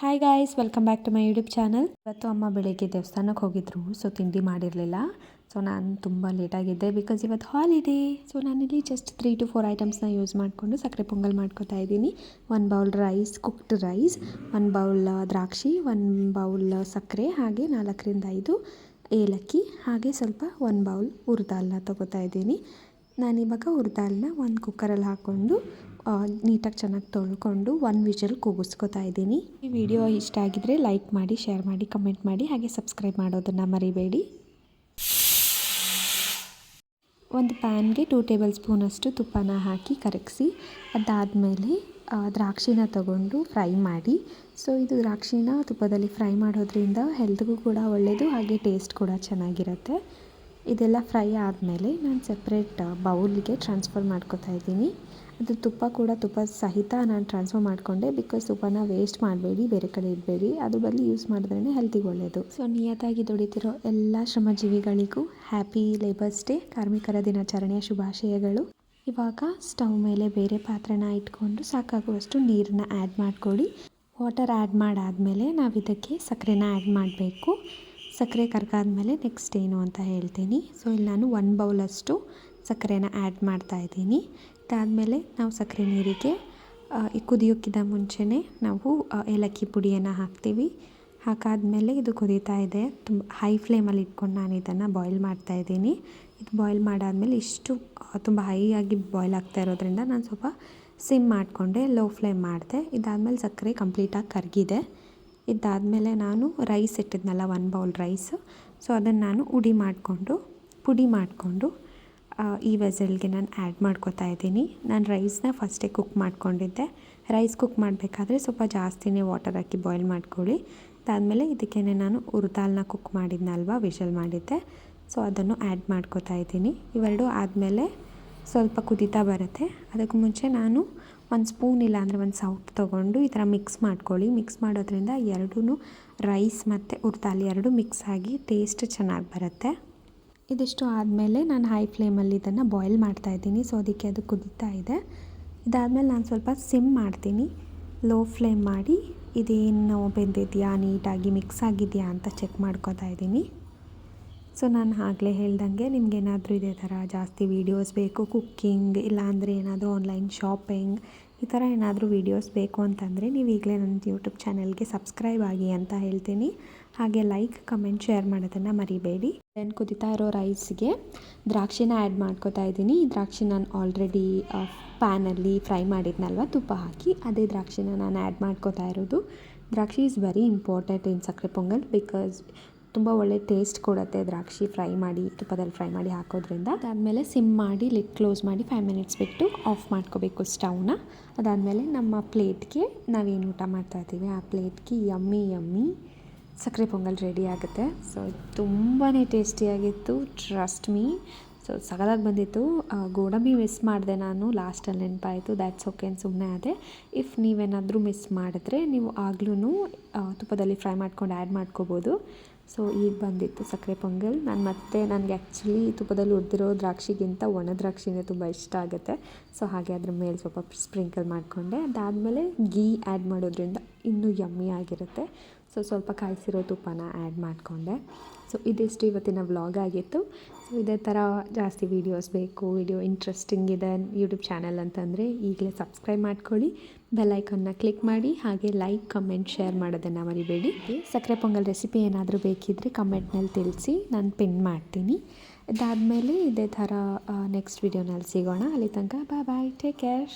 Hi guys, welcome back to my YouTube channel. ಇವತ್ತು ಅಮ್ಮ ಬೆಳಿಗ್ಗೆ ದೇವಸ್ಥಾನಕ್ಕೆ ಹೋಗಿದ್ರು. ಸೊ ತಿಂಡಿ ಮಾಡಿರಲಿಲ್ಲ. ಸೊ ನಾನು ತುಂಬ ಲೇಟಾಗಿದ್ದೆ ಬಿಕಾಸ್ ಇವತ್ತು ಹಾಲಿಡೇ. ಸೊ ನಾನಿಲ್ಲಿ ಜಸ್ಟ್ 3 to 4 ಐಟಮ್ಸ್ನ ಯೂಸ್ ಮಾಡಿಕೊಂಡು ಸಕ್ಕರೆ ಪೊಂಗಲ್ ಮಾಡ್ಕೊತಾ ಇದ್ದೀನಿ. 1 bowl rice, cooked rice, 1 bowl ದ್ರಾಕ್ಷಿ, 1 ಬೌಲ್ ಸಕ್ಕರೆ, ಹಾಗೆ 4ರಿಂದ 5 ಏಲಕ್ಕಿ, ಹಾಗೆ ಸ್ವಲ್ಪ 1 ಬೌಲ್ ಹುರಿದಾಲನ್ನ ತೊಗೋತಾ ಇದ್ದೀನಿ. ನಾನಿವಾಗ ಹುರಿದಾಲನ್ನ ಒಂದು ಕುಕ್ಕರಲ್ಲಿ ಹಾಕ್ಕೊಂಡು ನೀಟಾಗಿ ಚೆನ್ನಾಗಿ ತೊಳ್ಕೊಂಡು 1 ವಿಷಲ್ ಕೂಗಿಸ್ಕೊತಾ ಇದ್ದೀನಿ. ಈ ವಿಡಿಯೋ ಇಷ್ಟ ಆಗಿದ್ರೆ ಲೈಕ್ ಮಾಡಿ, ಶೇರ್ ಮಾಡಿ, ಕಮೆಂಟ್ ಮಾಡಿ, ಹಾಗೆ ಸಬ್ಸ್ಕ್ರೈಬ್ ಮಾಡೋದನ್ನು ಮರಿಬೇಡಿ. ಒಂದು ಪ್ಯಾನ್ಗೆ 2 ಟೇಬಲ್ ಸ್ಪೂನಷ್ಟು ತುಪ್ಪನ ಹಾಕಿ ಕರಗಿಸಿ, ಅದಾದಮೇಲೆ ದ್ರಾಕ್ಷಿನ ತಗೊಂಡು ಫ್ರೈ ಮಾಡಿ. ಸೊ ಇದು ದ್ರಾಕ್ಷಿನ ತುಪ್ಪದಲ್ಲಿ ಫ್ರೈ ಮಾಡೋದ್ರಿಂದ ಹೆಲ್ತ್ಗೂ ಕೂಡ ಒಳ್ಳೆಯದು, ಹಾಗೆ ಟೇಸ್ಟ್ ಕೂಡ ಚೆನ್ನಾಗಿರುತ್ತೆ. ಇದೆಲ್ಲ ಫ್ರೈ ಆದಮೇಲೆ ನಾನು ಸಪ್ರೇಟ್ ಬೌಲ್ಗೆ ಟ್ರಾನ್ಸ್ಫರ್ ಮಾಡ್ಕೊತಾ ಇದ್ದೀನಿ. ಅದು ತುಪ್ಪ ಸಹಿತ ನಾನು ಟ್ರಾನ್ಸ್ಫರ್ ಮಾಡಿಕೊಂಡೆ ಬಿಕಾಸ್ ತುಪ್ಪನ ವೇಸ್ಟ್ ಮಾಡಬೇಡಿ, ಬೇರೆ ಕಡೆ ಇಡಬೇಡಿ, ಅದ್ರ ಬದಲು ಯೂಸ್ ಮಾಡಿದ್ರೇ ಹೆಲ್ತಿಗೆ ಒಳ್ಳೆಯದು. ಸೊ ನಿಯತ್ತಾಗಿ ದುಡಿತಿರೋ ಎಲ್ಲ ಶ್ರಮಜೀವಿಗಳಿಗೂ ಹ್ಯಾಪಿ ಲೇಬರ್ಸ್ ಡೇ, ಕಾರ್ಮಿಕರ ದಿನಾಚರಣೆಯ ಶುಭಾಶಯಗಳು. ಇವಾಗ ಸ್ಟವ್ ಮೇಲೆ ಬೇರೆ ಪಾತ್ರೆನ ಇಟ್ಕೊಂಡು ಸಾಕಾಗುವಷ್ಟು ನೀರನ್ನ ಆ್ಯಡ್ ಮಾಡ್ಕೊಳ್ಳಿ. ವಾಟರ್ ಆ್ಯಡ್ ಮಾಡಾದಮೇಲೆ ನಾವು ಇದಕ್ಕೆ ಸಕ್ಕರೆನ ಆ್ಯಡ್ ಮಾಡಬೇಕು. ಸಕ್ಕರೆ ಕರಗಾದ್ಮೇಲೆ ನೆಕ್ಸ್ಟ್ ಏನು ಅಂತ ಹೇಳ್ತೀನಿ. ಸೊ ಇಲ್ಲಿ ನಾನು 1 ಬೌಲಷ್ಟು ಸಕ್ಕರೆನ ಆ್ಯಡ್ ಮಾಡ್ತಾಯಿದ್ದೀನಿ. ಅದಾದಮೇಲೆ ನಾವು ಸಕ್ಕರೆ ನೀರಿಗೆ ಕುದಿಯೋಕ್ಕಿಂತ ಮುಂಚೆನೇ ನಾವು ಏಲಕ್ಕಿ ಪುಡಿಯನ್ನು ಹಾಕ್ತೀವಿ. ಹಾಕಾದ್ಮೇಲೆ ಇದು ಕುದೀತಾ ಇದೆ. ತುಂಬ ಹೈ ಫ್ಲೇಮಲ್ಲಿ ಇಟ್ಕೊಂಡು ನಾನು ಇದನ್ನು ಬಾಯ್ಲ್ ಮಾಡ್ತಾಯಿದ್ದೀನಿ. ಇದು ಬಾಯ್ಲ್ ಮಾಡಾದಮೇಲೆ ಇಷ್ಟು ತುಂಬ ಹೈ ಆಗಿ ಬಾಯ್ಲ್ ಆಗ್ತಾ ಇರೋದ್ರಿಂದ ನಾನು ಸ್ವಲ್ಪ ಸಿಮ್ ಮಾಡಿಕೊಂಡೆ, ಲೋ ಫ್ಲೇಮ್ ಮಾಡಿದೆ. ಇದಾದಮೇಲೆ ಸಕ್ಕರೆ ಕಂಪ್ಲೀಟಾಗಿ ಕರಗಿದೆ. ಇದಾದಮೇಲೆ ನಾನು ರೈಸ್ ಇಟ್ಟಿದ್ನಲ್ಲ 1 ಬೌಲ್ ರೈಸು, ಸೊ ಅದನ್ನು ನಾನು ಪುಡಿ ಮಾಡಿಕೊಂಡು ಈ ವೆಸಲ್ಗೆ ನಾನು ಆ್ಯಡ್ ಮಾಡ್ಕೊತಾ ಇದ್ದೀನಿ. ನಾನು ರೈಸ್ನ ಫಸ್ಟೇ ಕುಕ್ ಮಾಡ್ಕೊಂಡಿದ್ದೆ. ರೈಸ್ ಕುಕ್ ಮಾಡಬೇಕಾದ್ರೆ ಸ್ವಲ್ಪ ಜಾಸ್ತಿನೇ ವಾಟರ್ ಹಾಕಿ ಬಾಯ್ಲ್ ಮಾಡ್ಕೊಳ್ಳಿ. ಅದಾದಮೇಲೆ ಇದಕ್ಕೆ ನಾನು ಹುರಿದಾಲನ್ನ ಕುಕ್ ಮಾಡಿದ್ನಲ್ವ, ವಿಷಲ್ ಮಾಡಿದ್ದೆ, ಸೊ ಅದನ್ನು ಆ್ಯಡ್ ಮಾಡ್ಕೊತಾ ಇದ್ದೀನಿ. ಇವೆರಡು ಆದಮೇಲೆ ಸ್ವಲ್ಪ ಕುದೀತಾ ಬರುತ್ತೆ. ಅದಕ್ಕೆ ಮುಂಚೆ ನಾನು 1 ಸ್ಪೂನ್ ಇಲ್ಲಾಂದರೆ 1 ಸೌಟ್ ತೊಗೊಂಡು ಈ ಥರ ಮಿಕ್ಸ್ ಮಾಡ್ಕೊಳ್ಳಿ. ಮಿಕ್ಸ್ ಮಾಡೋದ್ರಿಂದ ಎರಡೂ ರೈಸ್ ಮತ್ತು ಹುರಿದಾಲು ಎರಡೂ ಮಿಕ್ಸ್ ಆಗಿ ಟೇಸ್ಟ್ ಚೆನ್ನಾಗಿ ಬರುತ್ತೆ. ಇದಿಷ್ಟು ಆದಮೇಲೆ ನಾನು ಹೈ ಫ್ಲೇಮಲ್ಲಿ ಇದನ್ನು ಬಾಯ್ಲ್ ಮಾಡ್ತಾಯಿದ್ದೀನಿ. ಸೊ ಅದಕ್ಕೆ ಅದು ಕುದೀತಾ ಇದೆ. ಇದಾದಮೇಲೆ ನಾನು ಸ್ವಲ್ಪ ಸಿಮ್ ಮಾಡ್ತೀನಿ, ಲೋ ಫ್ಲೇಮ್ ಮಾಡಿ ಇದೇನು ಬೆಂದಿದೆಯಾ, ನೀಟಾಗಿ ಮಿಕ್ಸ್ ಆಗಿದೆಯಾ ಅಂತ ಚೆಕ್ ಮಾಡ್ಕೊತಾ ಇದ್ದೀನಿ. ಸೊ ನಾನು ಆಗಲೇ ಹೇಳ್ದಂಗೆ ನಿಮಗೇನಾದರೂ ಇದೇ ಥರ ಜಾಸ್ತಿ ವೀಡಿಯೋಸ್ ಬೇಕು, ಕುಕ್ಕಿಂಗ್ ಇಲ್ಲಾಂದರೆ ಏನಾದರೂ ಆನ್ಲೈನ್ ಶಾಪಿಂಗ್ ಈ ಥರ ಏನಾದರೂ ವೀಡಿಯೋಸ್ ಬೇಕು ಅಂತಂದರೆ ನೀವು ಈಗಲೇ ನನ್ನ ಯೂಟ್ಯೂಬ್ ಚಾನಲ್ಗೆ ಸಬ್ಸ್ಕ್ರೈಬ್ ಆಗಿ ಅಂತ ಹೇಳ್ತೀನಿ. ಹಾಗೆ ಲೈಕ್, ಕಮೆಂಟ್, ಶೇರ್ ಮಾಡೋದನ್ನು ಮರಿಬೇಡಿ. ದೆನ್ ಕುದೀತಾ ಇರೋ ರೈಸ್ಗೆ ದ್ರಾಕ್ಷಿನ ಆ್ಯಡ್ ಮಾಡ್ಕೊತಾ ಇದ್ದೀನಿ. ಈ ದ್ರಾಕ್ಷಿ ನಾನು ಆಲ್ರೆಡಿ ಪ್ಯಾನಲ್ಲಿ ಫ್ರೈ ಮಾಡಿದ್ನಲ್ವ ತುಪ್ಪ ಹಾಕಿ, ಅದೇ ದ್ರಾಕ್ಷಿನ ನಾನು ಆ್ಯಡ್ ಮಾಡ್ಕೊತಾ ಇರೋದು. ದ್ರಾಕ್ಷಿ ಈಸ್ ವೆರಿ ಇಂಪಾರ್ಟೆಂಟ್ ಇನ್ ಸಕ್ಕರೆ ಪೊಂಗಲ್ ಬಿಕಾಸ್ ತುಂಬ ಒಳ್ಳೆ ಟೇಸ್ಟ್ ಕೊಡುತ್ತೆ ದ್ರಾಕ್ಷಿ ತುಪ್ಪದಲ್ಲಿ ಫ್ರೈ ಮಾಡಿ ಹಾಕೋದ್ರಿಂದ. ಅದಾದಮೇಲೆ ಸಿಮ್ ಮಾಡಿ ಲಿಡ್ ಕ್ಲೋಸ್ ಮಾಡಿ 5 ಮಿನಿಟ್ಸ್ ಬಿಟ್ಟು ಆಫ್ ಮಾಡ್ಕೋಬೇಕು ಸ್ಟವ್ನ. ಅದಾದಮೇಲೆ ನಮ್ಮ ಪ್ಲೇಟ್ಗೆ ನಾವೇನು ಊಟ ಮಾಡ್ತಾಯಿದ್ದೀವಿ ಆ ಪ್ಲೇಟ್ಗೆ ಯಮ್ಮಿ ಸಕ್ಕರೆ ಪೊಂಗಲ್ ರೆಡಿ ಆಗುತ್ತೆ. ಸೊ ತುಂಬಾ ಟೇಸ್ಟಿಯಾಗಿತ್ತು, ಟ್ರಸ್ಟ್ ಮೀ. ಸೊ ಸಗದಾಗಿ ಬಂದಿತ್ತು. ಗೋಡಂಬಿ ಮಿಸ್ ಮಾಡಿದೆ ನಾನು, ಲಾಸ್ಟಲ್ಲಿ ನೆನಪಾಯಿತು. ದ್ಯಾಟ್ಸ್ ಓಕೆ ಅಂತ ಸುಮ್ಮನೆ ಅದೇ. ಇಫ್ ನೀವೇನಾದರೂ ಮಿಸ್ ಮಾಡಿದ್ರೆ ನೀವು ಆಗ್ಲೂ ತುಪ್ಪದಲ್ಲಿ ಫ್ರೈ ಮಾಡ್ಕೊಂಡು ಆ್ಯಡ್ ಮಾಡ್ಕೋಬೋದು. ಸೊ ಈಗ ಬಂದಿತ್ತು ಸಕ್ಕರೆ ಪೊಂಗಲ್. ನನಗೆ ಆ್ಯಕ್ಚುಲಿ ತುಪ್ಪದಲ್ಲಿ ಹುರಿದಿರೋ ದ್ರಾಕ್ಷಿಗಿಂತ ಒಣ ದ್ರಾಕ್ಷಿನೇ ತುಂಬ ಇಷ್ಟ ಆಗುತ್ತೆ. ಸೊ ಹಾಗೆ ಅದ್ರ ಮೇಲೆ ಸ್ವಲ್ಪ ಸ್ಪ್ರಿಂಕಲ್ ಮಾಡಿಕೊಂಡೆ. ಅದಾದಮೇಲೆ ಗೀ ಆ್ಯಡ್ ಮಾಡೋದ್ರಿಂದ ಇನ್ನೂ ಯಮ್ಮಿ ಆಗಿರುತ್ತೆ. ಸೊ ಸ್ವಲ್ಪ ಕಾಯಿಸಿರೋ ತುಪ್ಪನ ಆ್ಯಡ್ ಮಾಡಿಕೊಂಡೆ. ಸೊ ಇದಿಷ್ಟು ಇವತ್ತಿನ ವ್ಲಾಗ್ ಆಗಿತ್ತು. ಸೊ ಇದೇ ಥರ ಜಾಸ್ತಿ ವೀಡಿಯೋಸ್ ಬೇಕು, ವಿಡಿಯೋ ಇಂಟ್ರೆಸ್ಟಿಂಗ್ ಇದೆ ಯೂಟ್ಯೂಬ್ ಚಾನಲ್ ಅಂತಂದರೆ ಈಗಲೇ ಸಬ್ಸ್ಕ್ರೈಬ್ ಮಾಡ್ಕೊಳ್ಳಿ, ಬೆಲ್ ಐಕನ್ನ ಕ್ಲಿಕ್ ಮಾಡಿ, ಹಾಗೆ ಲೈಕ್, ಕಮೆಂಟ್, ಶೇರ್ ಮಾಡೋದನ್ನು ಮರಿಬೇಡಿ. ಸಕ್ಕರೆ ಪೊಂಗಲ್ ರೆಸಿಪಿ ಏನಾದರೂ ಬೇಕಿದ್ದರೆ ಕಮೆಂಟ್ನಲ್ಲಿ ತಿಳಿಸಿ, ನಾನು ಪಿನ್ ಮಾಡ್ತೀನಿ. ಇದಾದಮೇಲೆ ಇದೇ ಥರ ನೆಕ್ಸ್ಟ್ ವೀಡಿಯೋನಲ್ಲಿ ಸಿಗೋಣ. ಅಲ್ಲಿ ತನಕ ಬಾಯ್, ಟೇಕ್ ಕೇರ್.